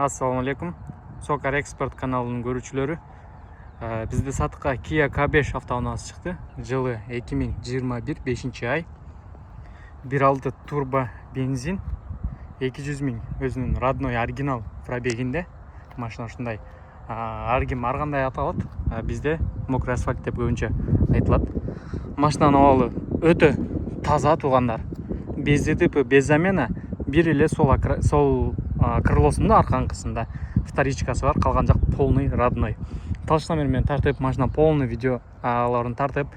Assalamu alaikum. Sokar Expert kanalının görүүчүлөрү. Bizde satыкка Kia K5 автоунаасы чыкты. Жылы 2021 5-ай. 1.6 турбо бензин 200 000 өзүнүн родной оригинал пробегинде. Машина ушундай аргим аргандай аталат. Бизде мокрый асфальт деп көбүнчө айтылат. Машинанын абалы өтө таза туугандар. Без ДТП, без замена. Бир эле сол крылосунда аркаңкысында вторичкасы бар, калган жак полный родной. Талшнамер менен тартып, машина полный видео аларын тартып,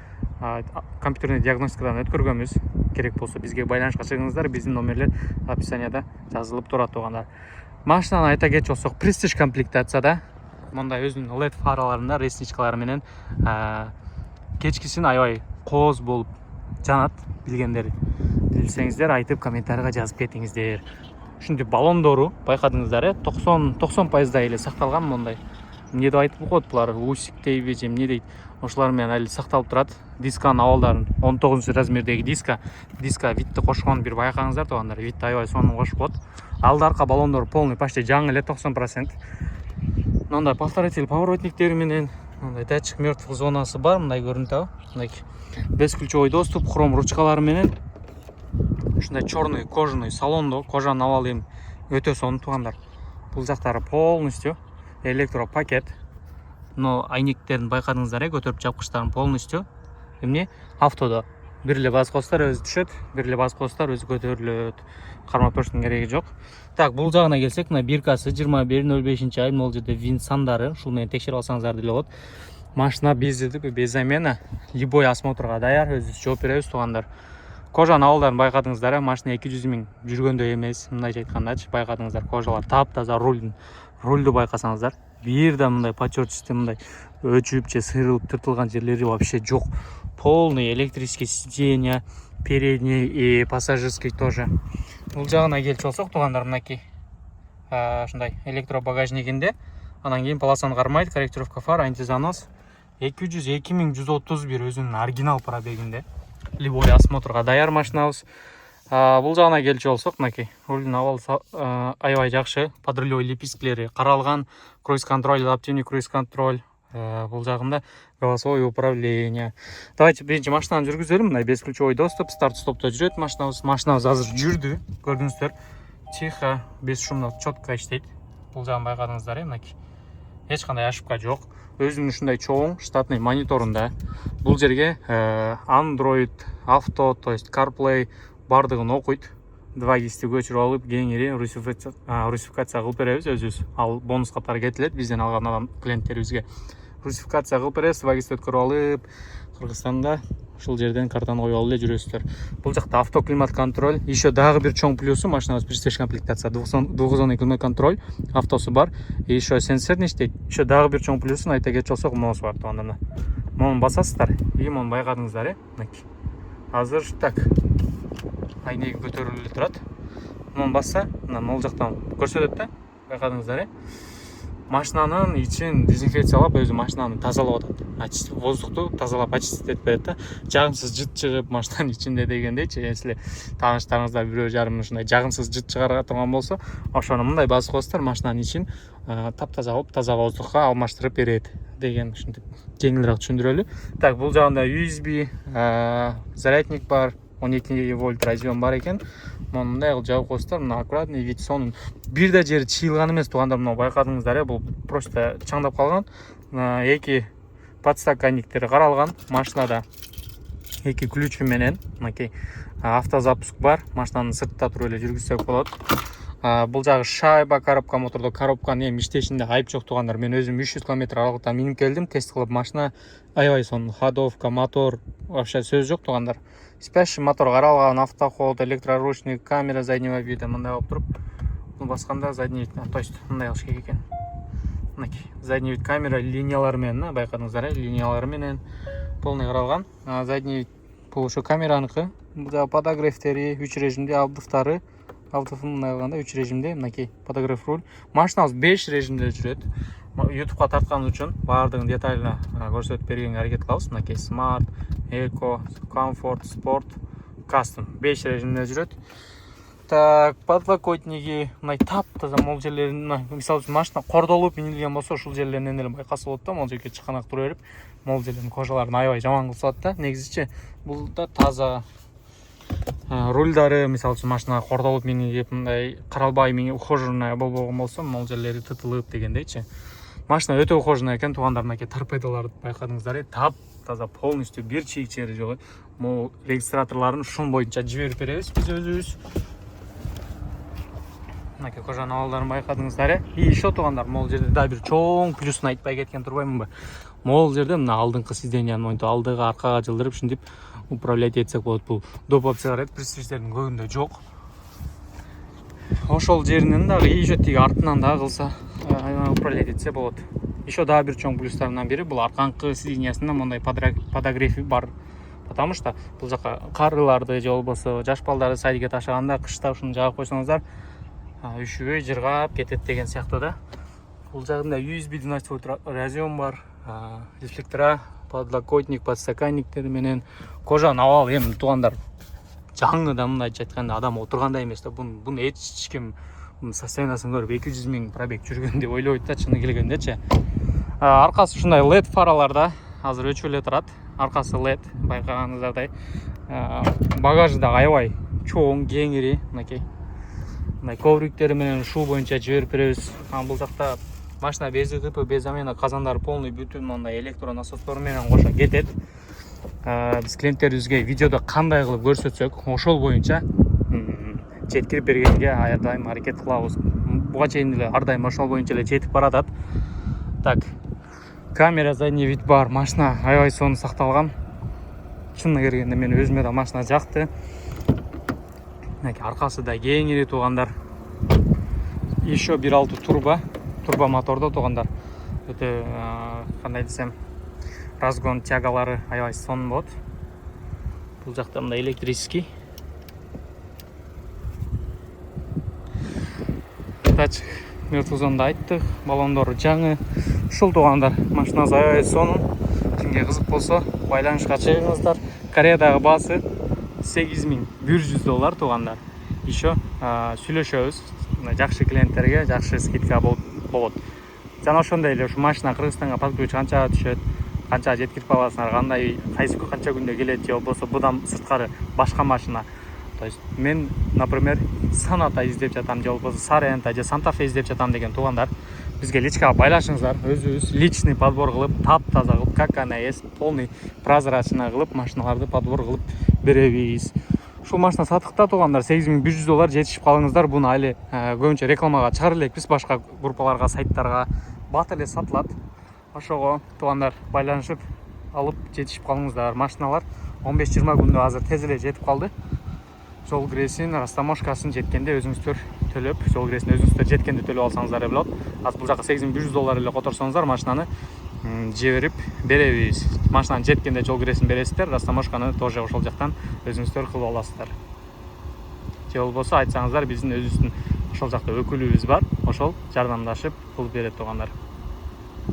компьютерный диагностикадан өткөргөнбүз. Керек болсо бизге байланышка чыгыңыздар, биздин номерлер описанияда жазылып турат туугандар. Машинаны айта кетчү болсок, престиж комплектацияда мындай өзүнүн LED фараларында ресничкалары менен кечкисин аябай кооз болуп жанат. Билсеңиздер айтып комментарийга жазып кетиңиздер. Ушинтип балондору байкадыңыздар, 90% эле сакталган мондай. Эмне деп айтып коет булар, усик дейби же эмне дейт. Ошолар менен али сакталып турат. Дисканын абалдарын 19-размердеги диска витти кошкон бир байкаңыздар туугандар. Витти аябай сонун кошуп коет. Алды арка балондору полный почти жаңы эле 90%. Мындай повторитель поворотниктери менен мындай датчик мертвых зонасы бар, мындай көрүнүп, мындай бесключевой доступ, хром ручкалары менен. Ушундай черный кожаный салондо, кожанын абалы эми өтө сонун туугандар. Бул жактары полностью электропакет. Но айнектерин байкадыңыздар, көтөрүп жапкычтарын полностью эмне автодо. Бир эле бас костор өзү түшөт, бир эле бас костор өзү көтөрүлөт. Кармап туруштун кереги жок. Так, бул жагына келсек, мына биркасы 21.05-ай, могул жерде вин сандары, ушул менен текшерип алсаңыздар деле болот. Машина без ДТП, без замена, любой осмотрга даяр, өзүбүз жооп беребиз туугандар. Кожанын абалдарын байкадыңыздар, машина 200 000 жүргөндөй эмес, мындайча айткандачы байкадыңыздар, кожалар таптаза, рульду байкасаңыздар, бир да мындай почерчисти мындай өчүп же сырылып тыртылган жерлери вообще жок. Полный электрический сиденья, передний и пассажирский тоже. Бул жагына келчү болсок, туугандар, мынакей ушундай электробагажнигинде, анан кийин полосаны кармайт, корректировка фар, антизанос 202 131 өзүнүн оригинал пробегинде. Любой осмотрга даяр машинабыз. Бул жагына келчү болсок, мынакей рулдун абалы аябай жакшы, под рулевой лепесткалери каралган, круиз контроль, адаптивный круиз контроль. Бул жагында голосовое управление. Давайте биринчи машинаны жүргүзөлүм. Мына бесключевой доступ, старт-стопто жүрөт машинабыз. Машинабыз азыр жүрдү, көрдүңүздөр. Тихо, без шумно, четко иштейт. Бул жагын байкадыңыздар, мынакей. Эч кандай ошибка жок. Өзүнүн ушундай чоң штатный мониторунда бул жерге Android Auto, то есть CarPlay бардыгын окуйт. 2 кисти көчүрүп алып, кеңири русификация кылып беребиз өзүбүз. Ал бонус катары кетилет бизден алган адам клиенттерибизге. Русификация кылып беребиз, 2 кисти өткөрүп алып, Кыргызстанда ушул жерден картаны коюп алып эле жүрөсүздөр. Бул жакта автоклимат контроль. Еще дагы бир чоң плюсу, машинабыз престиж комплектация, двухзонный климат контроль, автосу бар. И еще сенсорный иштейт. Еще дагы бир чоң плюсун айта кетчү болсок, моус бар туугандар. Мону басасыздар, и мону байкадыңыздар, мынакей. Азыр так айнеги көтөрүлүп турат. Мону басса, мына могул жактан көрсөтөт да, байкадыңыздар. Машинанын ичин дезинфекциялап, өзү машинаны тазалап атат. Воздухту тазалап очистить берет да. Жагымсыз жыт чыгып машинанын ичинде дегендейчи, эсиле тааныштарыңыздар бирөө жарым ушундай жагымсыз жыт чыгарга турган болсо, ошону мындай басып коесуздар, машинанын ичин таптаза кылып, таза воздухка алмаштырып берет деген ушинтип жеңилирээк түшүндүрөлү. Так, бул жагында USB зарядник бар, 12 вольт разъем бар экен. Мындай кылып жабып коесуздар, мына аккуратный вид, сонун бир да жери чыйылган эмес туугандар, мына байкадыңыздар, бул просто чаңдап калган. Эки подстаканниктери каралган, машинада эки ключу менен, мынакей автозапуск бар, машинаны сыртта туруп эле жүргүзсөк болот. Бул жагы шайба коробка, мотордо коробканын эми иштешинде айып жок туугандар. Мен өзүм 300 км аралыктан минип келдим, тест кылып, машина аябай сонун, ходовка, мотор вообще сөз жок туугандар. Спящий мотор каралган, автоход, электроручник, камера заднего вида мындай болуп туруп, басканда задний вид, то есть мындай кылыш керек экен. Мынакей задний вид камера линиялары менен, байкадыңыздар, линиялары менен полный каралган. Задний вид бул ошо камераныкы. Бул подогревтери 3 режимде, абдыфтары мындай кылганда 3 режимде, мынакей подогрев руль. Машинабыз 5 режимде жүрөт. YouTube'га тарткан үчүн баардыгын детально көрсөтүп бергенге аракет кылабыз. Мынакей Smart, Eco, Comfort, Sport, Custom 5 режимде жүрөт. Так, подлокотниги мындай таптаза могул жерлерин, мисалы үчүн машина кордолуп минилген болсо ушул жерлеринен эле байкаса болот да, могул жерге чыканак тура берип, могул жерлердин кожаларын аябай жаман кылып салат да. Негизичи бул да таза. Рульдары мисалы үчүн машина кордолуп минигип мындай каралбай минип ухоженный болбогон болсо, могул жерлери тытылып дегендейчи. Машина өтө ухоженный экен, туугандар. Мынакей торпедолорду байкадыңыздар, таптаза полностью бир чийик-чери жок. Могул регистраторлорун ушун боюнча жиберип беребиз биз өзүбүз. Мынакей кожанын абалдарын байкадыңыздар. И еще туугандар, могул жерде да бир чоң плюсун айтпай кеткен турбаймынбы? Могул жерде мына алдыңкы сиденьяны монтип алдыга аркага жылдырып ушинтип управлять этсек болот. Бул доп опциялар престиждердин көбүндө жок. Ошол жеринен дагы еще тиги артынан дагы кылса управлять этсе болот. Еще дагы бир чоң плюстарынан бири бул арканкы сиденьясында мондай подогрев бар. Потому что бул жака карыларды же болбосо жаш балдарды садикке ташлаганда кышта ушуну жаап койсоңуздар үшүбөй жыргап кетет деген сыяктуу да. Бул жагында USB 12 вольт разъем бар, рефлектора, подлокотник, подстаканниктер менен кожанын абалы эми туугандар жаңыдан мындайча айтканда адам отургандай эмес да. Буну эч ким состояниясын көрүп 200 000 пробег жүргөн деп ойлойт да, чыны келгендечи. Аркасы ушундай LED фараларда азыр өчүп эле турат. Аркасы LED байкаганыңыздардай. Багажы да аябай чоң, кеңири, мынакей. Мындай ковриктери менен ушул боюнча жиберип беребиз. Бул жакта машина бези кыпы, без замена казандары полный бүтүн мондай электро насостор менен кошо кетет. Биз клиенттерибизге видеодо кандай кылып көрсөтсөк, ошол боюнча жеткирип бергенге ар дайым аракет кылабыз. Буга чейин эле ар дайым ошол боюнча эле жетип баратат. Так, камера задний вид бар, машина аябай сонун сакталган. Чынына келгенде мен өзүмө да машина жакты. Аркасы да кеңири туугандар. Еще 1.6 турбо мотордо туугандар. Өтө кандай десем, разгон тягалары аябай сонун болот. Бул жакта мындай электрический. Датчик мертвый зонда айттык, баллондору жаңы. Ушул туугандар, машинасы аябай сонун. Кимге кызык болсо, байланышка чыгыңыздар. Кореядагы баасы $8100 туугандар. Еще сүйлөшөбүз. Жакшы клиенттерге жакшы скидка болот. Жана ошондой эле ушу машина Кыргызстанга подключ канча түшөт, канча жеткирип аласыңар, кандай кайсы канча күндө келет же болбосо будан сырткары башка машина. То есть мен, например, Sonata издеп жатам же болбосо Sorento же Santa Fe издеп жатам деген туугандар, бизге личкага байлашыңыздар. Өзүбүз личный подбор кылып, таптаза кылып, как она есть, полный прозрачный кылып машиналарды подбор кылып беребиз. Ушул машина сатыкта туугандар, $8100 жетишип калыңыздар. Буну али көбүнчө рекламага чыгара элекпиз, башка группаларга, сайттарга бат эле сатылат. Ошого туугандар байланышып алып жетишип калыңыздар. Машиналар 15-20 күндө азыр тез эле жетип калды. Жол киресин, растаможкасын жеткенде өзүңүздөр төлөп, жол киресин өзүңүздөр жеткенде төлөп алсаңыздар болот. Азыр бул жака $8100 эле которсоңуздар, машинаны жиберип беребиз. Машинаны жеткенде жол киресин бересиздер, растаможканы тоже ошол жактан өзүңүздөр кылып аласыздар. Же болбосо айтсаңыздар, биздин өзүбүздүн ошол жакта өкүлүбүз бар, ошол жардамдашып кылып берет туугандар.